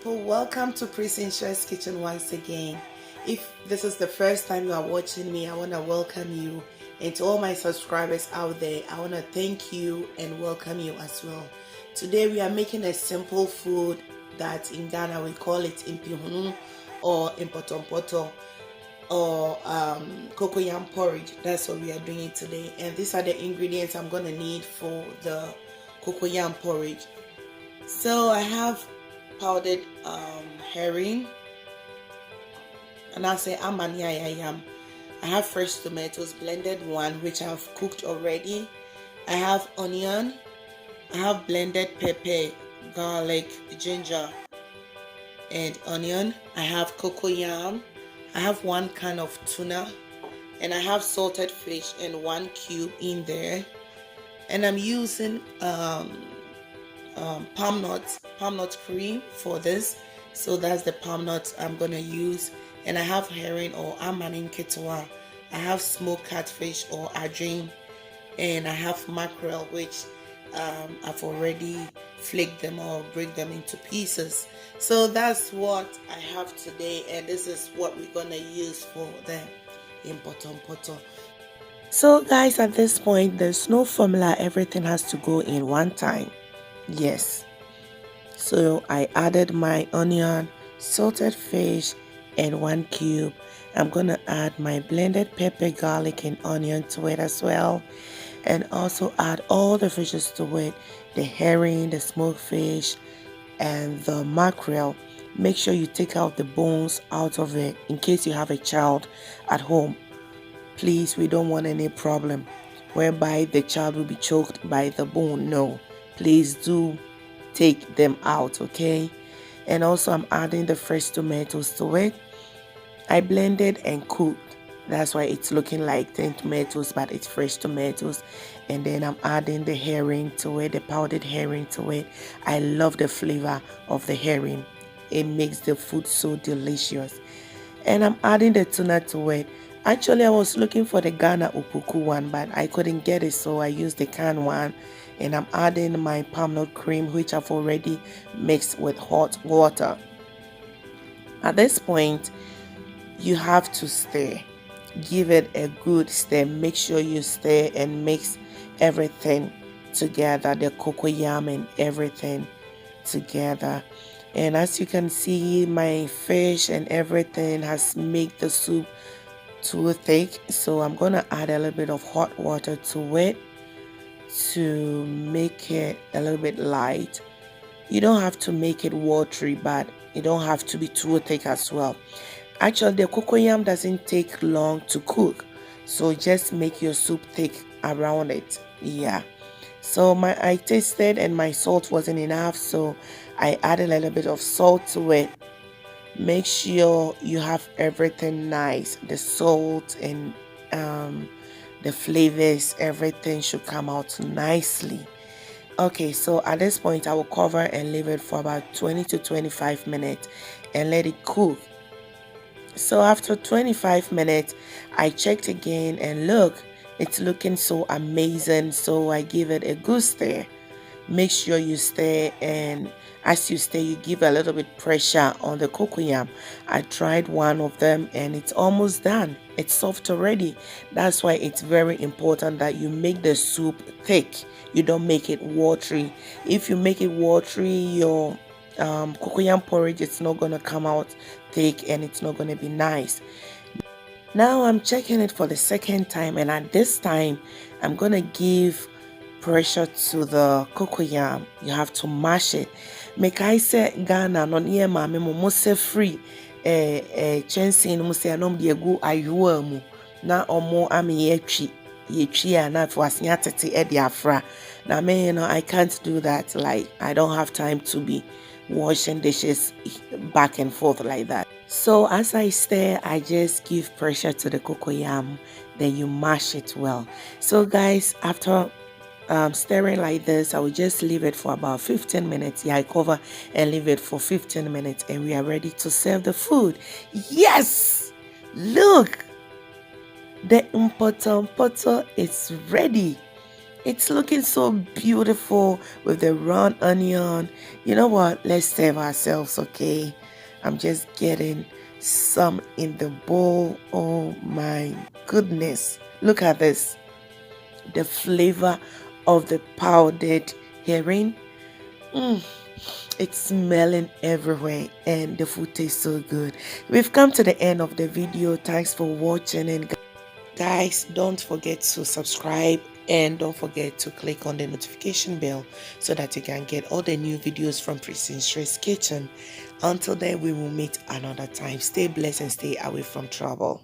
Well, welcome to Princess Kitchen once again. If this is the first time you are watching me, I want to welcome you. And to all my subscribers out there, I want to thank you and welcome you as well. Today we are making a simple food that in Ghana we call it Mpihunu or Mpotompoto or Cocoyam porridge. That's what we are doing today. And these are the ingredients I'm going to need for the Cocoyam porridge. So I have powdered herring, and I say amaniayayam. I have fresh tomatoes, blended one, which I've cooked already. I have onion. I have blended pepper, garlic, ginger, and onion. I have cocoyam. I have one can of tuna, and I have salted fish and 1 cube in there. And I'm using palm nut cream for this. So that's the palm nuts I'm gonna use. And I have herring or amanin ketwa. I have smoked catfish or adrin, and I have mackerel, which I've already flaked them or break them into pieces. So that's what I have today, and this is what we're gonna use for the Mpotompoto. So guys, at this point there's no formula, everything has to go in one time. Yes. So I added my onion, salted fish, and 1 cube. I'm gonna add my blended pepper, garlic, and onion to it as well, and also add all the fishes to it: the herring, the smoked fish, and the mackerel. Make sure you take out the bones out of it in case you have a child at home. Please, we don't want any problem whereby the child will be choked by the bone. No, please do take them out, okay? And also I'm adding the fresh tomatoes to it. I blended and cooked, that's why it's looking like 10 tomatoes, but it's fresh tomatoes. And then I'm adding the herring to it, the powdered herring to it. I love the flavor of the herring, it makes the food so delicious. And I'm adding the tuna to it. Actually, I was looking for the Ghana Upuku one, but I couldn't get it, so I used the canned one. And I'm adding my palm nut cream, which I've already mixed with hot water. At this point, you have to stir. Give it a good stir. Make sure you stir and mix everything together, the cocoyam and everything together. And as you can see, my fish and everything has made the soup too thick, so I'm gonna add a little bit of hot water to it to make it a little bit light. You don't have to make it watery, but it don't have to be too thick as well. Actually, the cocoyam doesn't take long to cook, so just make your soup thick around it. Yeah. So I tasted and my salt wasn't enough, so I added a little bit of salt to it. Make sure you have everything nice, the salt and the flavors, everything should come out nicely. Okay, so at this point I will cover and leave it for about 20 to 25 minutes and let it cook. So after 25 minutes I checked again, and look, it's looking so amazing. So I give it a good stir. Make sure you stir, and as you stir, you give a little bit pressure on the cocoyam. I tried one of them and it's almost done. It's soft already. That's why it's very important that you make the soup thick. You don't make it watery. If you make it watery, your cocoyam porridge, it's not gonna come out thick and it's not gonna be nice. Now I'm checking it for the second time, and at this time I'm gonna give pressure to the cocoyam. You have to mash it. Make I say Ghana no near mama mo se free chensing no say anom de egu ayuwa mu na omo ame yetwi na for asia tete e de afra. Now me, you know, I can't do that. Like, I don't have time to be washing dishes back and forth like that. So as I stir, I just give pressure to the cocoyam, then you mash it well. So guys, after stirring like this, I will just leave it for about 15 minutes. Yeah, I cover and leave it for 15 minutes, and we are ready to serve the food. Yes, look, the Mpotompoto is ready. It's looking so beautiful with the round onion. You know what? Let's save ourselves, okay? I'm just getting some in the bowl. Oh my goodness. Look at this. The flavor of the powdered herring. It's smelling everywhere and the food tastes so good. We've come to the end of the video. Thanks for watching, and guys, don't forget to subscribe and don't forget to click on the notification bell so that you can get all the new videos from Princess Kitchen. Until then, we will meet another time. Stay blessed and stay away from trouble.